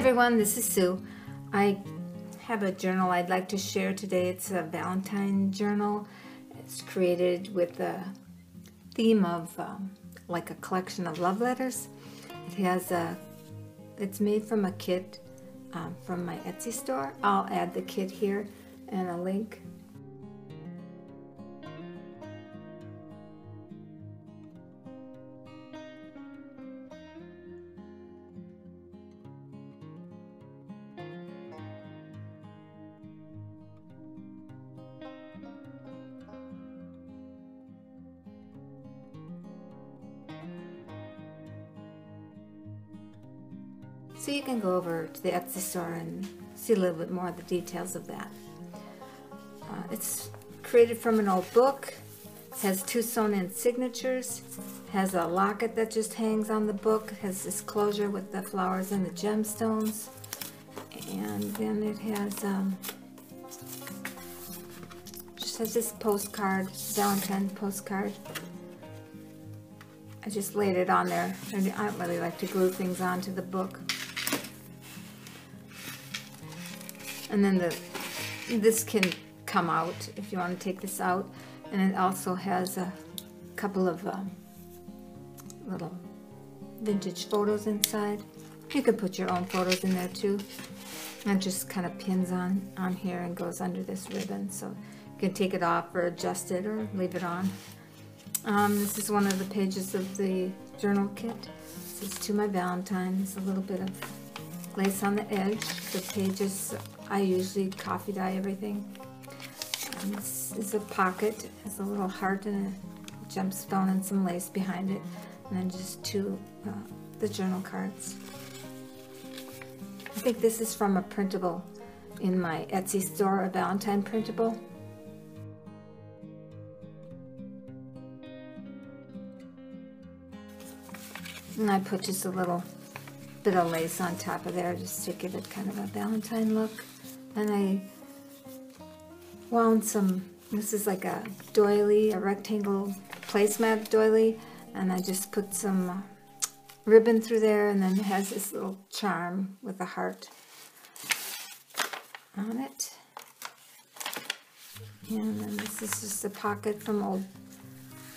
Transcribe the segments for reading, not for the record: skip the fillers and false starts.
everyone, this is Sue. I have a journal I'd like to share today. It's a Valentine journal. It's created with the theme of like a collection of love letters. It's made from a kit from my Etsy store. I'll add the kit here and a link. So you can go over to the Etsy store and see a little bit more of the details of that. It's created from an old book, has 2 sewn-in signatures, has a locket that just hangs on the book, has this closure with the flowers and the gemstones, and then it has just has this postcard, Valentine postcard. I just laid it on there. I don't really like to glue things onto the book. And then this can come out if you want to take this out. And it also has a couple of little vintage photos inside. You can put your own photos in there too. And it just kind of pins on here and goes under this ribbon. So you can take it off or adjust it or leave it on. This is one of the pages of the journal kit. This is to my Valentine. There's a little bit of lace on the edge. The pages, I usually coffee dye everything. This is a pocket. It has a little heart and a gemstone and some lace behind it. And then just 2 the journal cards. I think this is from a printable in my Etsy store, a Valentine printable. And I put just a little bit of lace on top of there just to give it kind of a Valentine look. And I wound some, this is like a doily, a rectangle placemat doily, and I just put some ribbon through there, and then it has this little charm with a heart on it. And then this is just a pocket from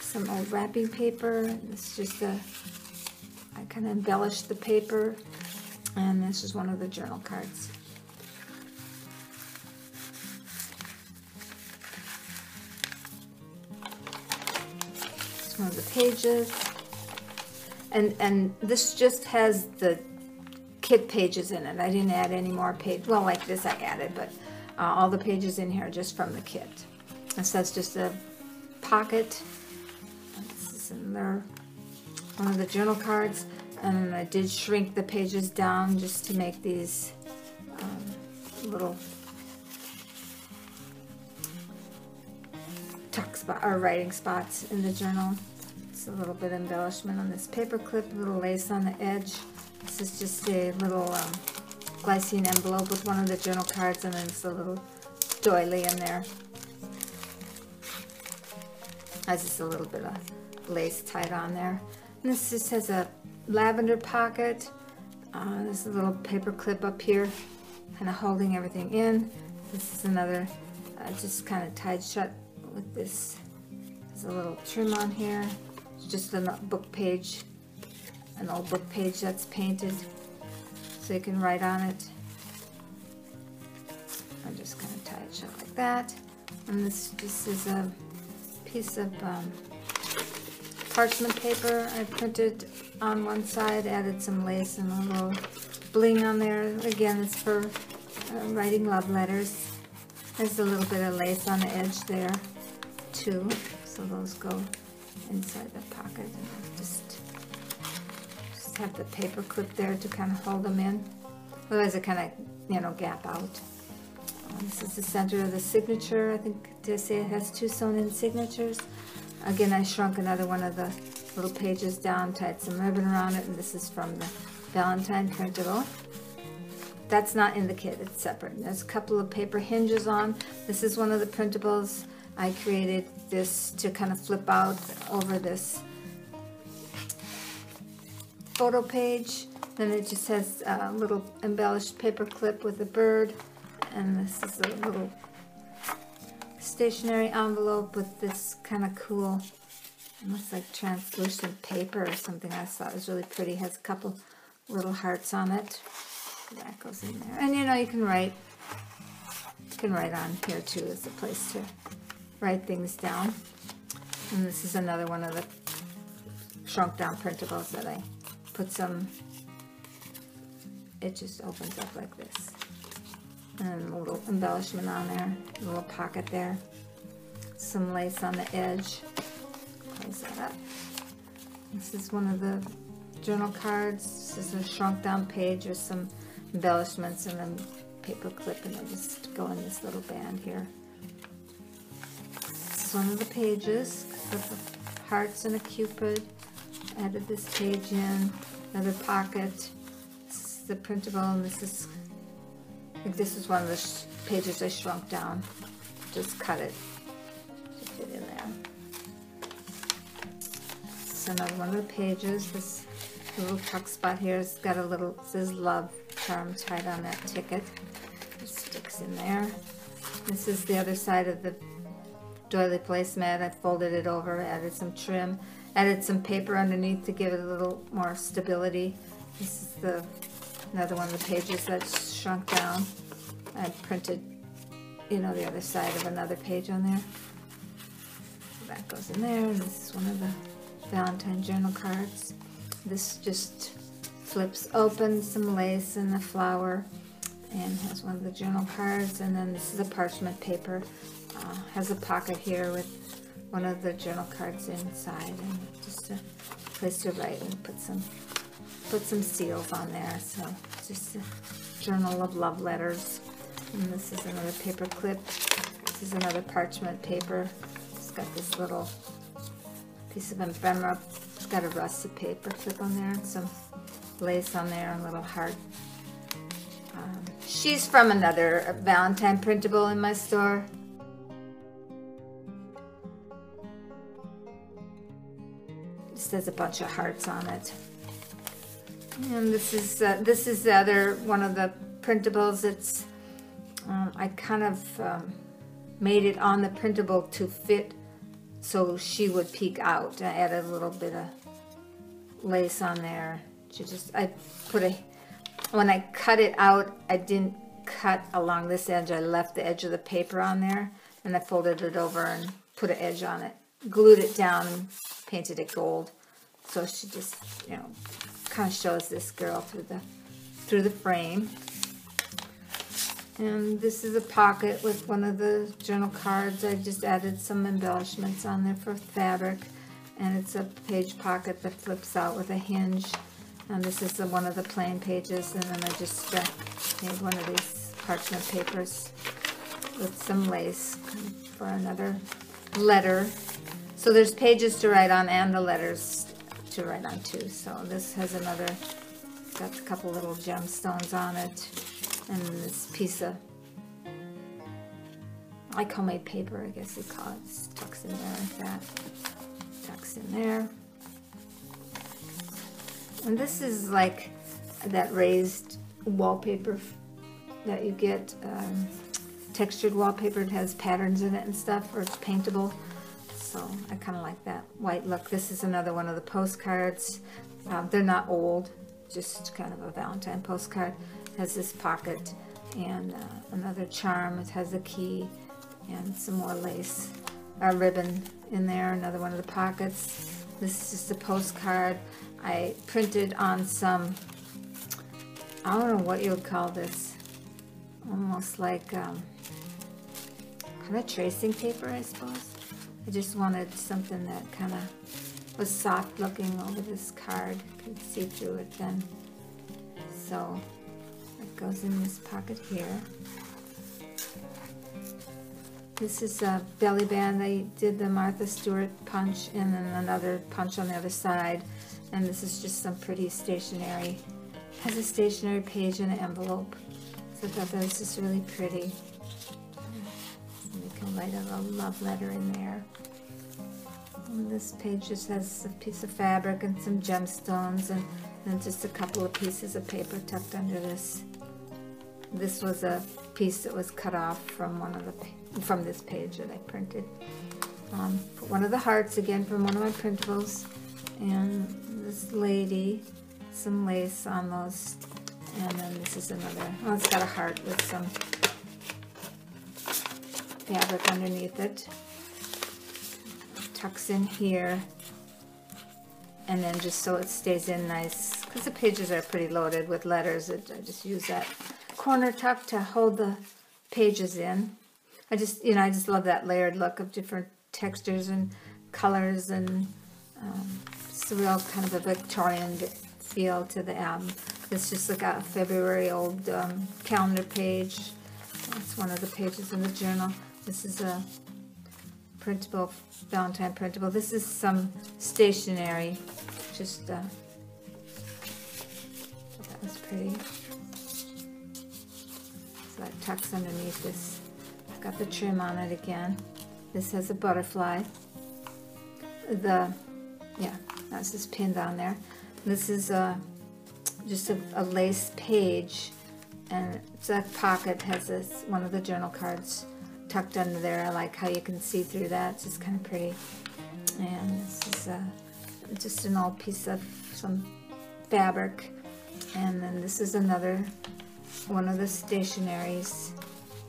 some old wrapping paper. It's just I kind of embellished the paper, and this is one of the journal cards. It's one of the pages, and this just has the kit pages in it. I didn't add any more pages. Well, like this I added, but all the pages in here are just from the kit. And so that's just a pocket. And this is in there. One of the journal cards, and I did shrink the pages down just to make these little tuck spot or writing spots in the journal. It's a little bit of embellishment on this paper clip, a little lace on the edge. This is just a little glycine envelope with one of the journal cards, and then it's a little doily in there. Has just a little bit of lace tied on there. And this just has a lavender pocket. There's a little paper clip up here, kind of holding everything in. This is another, just kind of tied shut with this. There's a little trim on here. It's just a book page, an old book page that's painted, so you can write on it. I just kind of tie it shut like that. And this is a piece of parchment paper I printed on one side, added some lace and a little bling on there. Again, it's for writing love letters. There's a little bit of lace on the edge there too, so those go inside the pocket. And I just have the paper clip there to kind of hold them in. Otherwise it kind of, gap out. This is the center of the signature. I think they say it has 2 sewn-in signatures. Again, I shrunk another one of the little pages down, tied some ribbon around it, and this is from the Valentine printable. That's not in the kit, it's separate. There's a couple of paper hinges on. This is one of the printables. I created this to kind of flip out over this photo page. Then it just has a little embellished paper clip with a bird, and this is a little stationery envelope with this kind of cool, almost like translucent paper or something. I thought it was really pretty. Has a couple little hearts on it. That goes in there. And you know, you can write on here too as a place to write things down. And this is another one of the shrunk down printables that I put some, it just opens up like this. And a little embellishment on there, a little pocket there. Some lace on the edge. Close that up. This is one of the journal cards. This is a shrunk down page with some embellishments and a paper clip, and they just go in this little band here. This is one of the pages with hearts and a cupid. Added this page in, another pocket. This is the printable, and this is one of the pages I shrunk down. Just cut it to fit in there. This is another one of the pages. This little tuck spot here has got a little, it says love charm tied on that ticket. It sticks in there. This is the other side of the doily placemat. I folded it over, added some trim, added some paper underneath to give it a little more stability. This is another one of the pages that's shrunk down. I printed, you know, the other side of another page on there. So that goes in there, and this is one of the Valentine journal cards. This just flips open, some lace and a flower, and has one of the journal cards. And then this is a parchment paper. Has a pocket here with one of the journal cards inside, and just a place to write and put some seals on there. So it's just a journal of love letters. And this is another paper clip. This is another parchment paper. It's got this little piece of ephemera. It's got a russet paper clip on there and some lace on there and a little heart. She's from another Valentine printable in my store. Just has a bunch of hearts on it. And this is the other one of the printables. It's I kind of made it on the printable to fit so she would peek out. I added a little bit of lace on there. When I cut it out, I didn't cut along this edge. I left the edge of the paper on there, and I folded it over and put an edge on it. Glued it down and painted it gold. So she just, you know, kind of shows this girl through the frame. And this is a pocket with one of the journal cards. I just added some embellishments on there for fabric. And it's a page pocket that flips out with a hinge. And this is one of the plain pages. And then I just made one of these parchment papers with some lace for another letter. So there's pages to write on and the letters to write on too. So this has got a couple little gemstones on it. And this piece of, like homemade paper, I guess you call it. Just tucks in there like that. Tucks in there. And this is like that raised wallpaper that you get, textured wallpaper. It has patterns in it and stuff, or it's paintable. So I kind of like that white look. This is another one of the postcards. They're not old, just kind of a Valentine postcard. Has this pocket and another charm. It has a key and some more lace, ribbon in there. Another one of the pockets. This is just a postcard. I printed on some, I don't know what you would call this, almost like kind of tracing paper, I suppose. I just wanted something that kind of was soft looking over this card. Could see through it then. So it goes in this pocket here. This is a belly band. I did the Martha Stewart punch and then another punch on the other side. And this is just some pretty stationery. It has a stationery page and an envelope. So I thought that was just really pretty. And you can write a love letter in there. And this page just has a piece of fabric and some gemstones, and just a couple of pieces of paper tucked under this. This was a piece that was cut off from from this page that I printed. Put one of the hearts again from one of my printables, and this lady, some lace on those, and then this is another. Oh, it's got a heart with some fabric underneath it. Tucks in here, and then just so it stays in nice, because the pages are pretty loaded with letters. I just use that corner tuck to hold the pages in. I just love that layered look of different textures and colors, and it's a real kind of a Victorian feel to the album. It's just like a February old calendar page. It's one of the pages in the journal. This is a printable, Valentine printable. This is some stationery. Just that was pretty. So that tucks underneath this. I've got the trim on it again. This has a butterfly. That's just pinned on there. This is just a lace page, and that pocket has one of the journal cards tucked under there. I like how you can see through that. It's just kind of pretty. And this is just an old piece of some fabric. And then this is another one of the stationaries.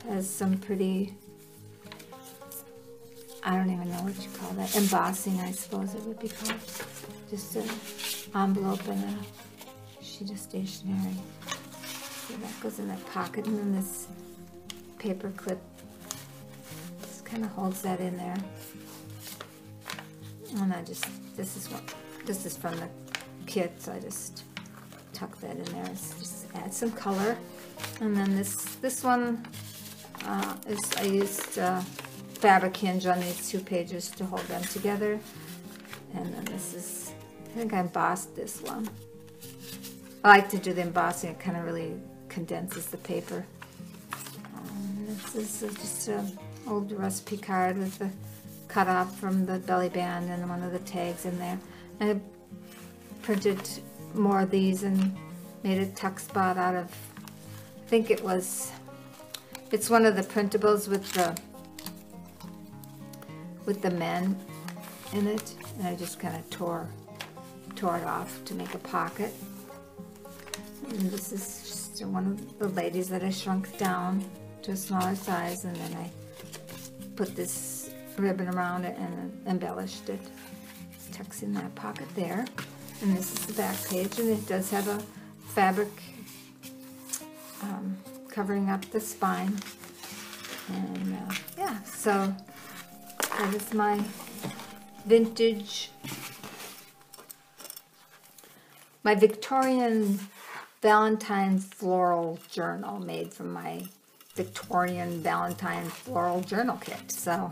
Has some pretty, I don't even know what you call that, embossing, I suppose it would be called. Just an envelope and a sheet of stationery. So that goes in that pocket, and then this paper clip just kind of holds that in there. And this is from the kit, so I just tuck that in there. Just add some color. And then this one I used fabric hinge on these two pages to hold them together. And then this is, I think I embossed this one. I like to do the embossing, it kind of really condenses the paper. This is just an old recipe card with the cut off from the belly band and one of the tags in there. I printed more of these and made a tuck spot out of, I think it's one of the printables with the men in it, and I just kind of tore it off to make a pocket. And this is just one of the ladies that I shrunk down to a smaller size, and then I put this ribbon around it and embellished it. It tucks in that pocket there. And this is the back page, and it does have a fabric covering up the spine. And yeah, so that is my vintage, my Victorian Valentine floral journal made from my Victorian Valentine floral journal kit. So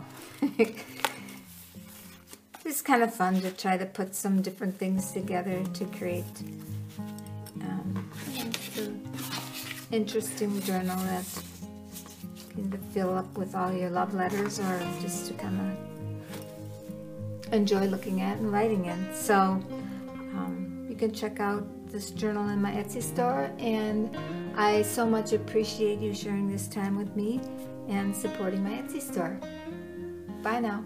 it's kind of fun to try to put some different things together to create an interesting journal that can fill up with all your love letters, or just to kind of enjoy looking at and writing in. So you can check out this journal in my Etsy store, and I so much appreciate you sharing this time with me and supporting my Etsy store. Bye now.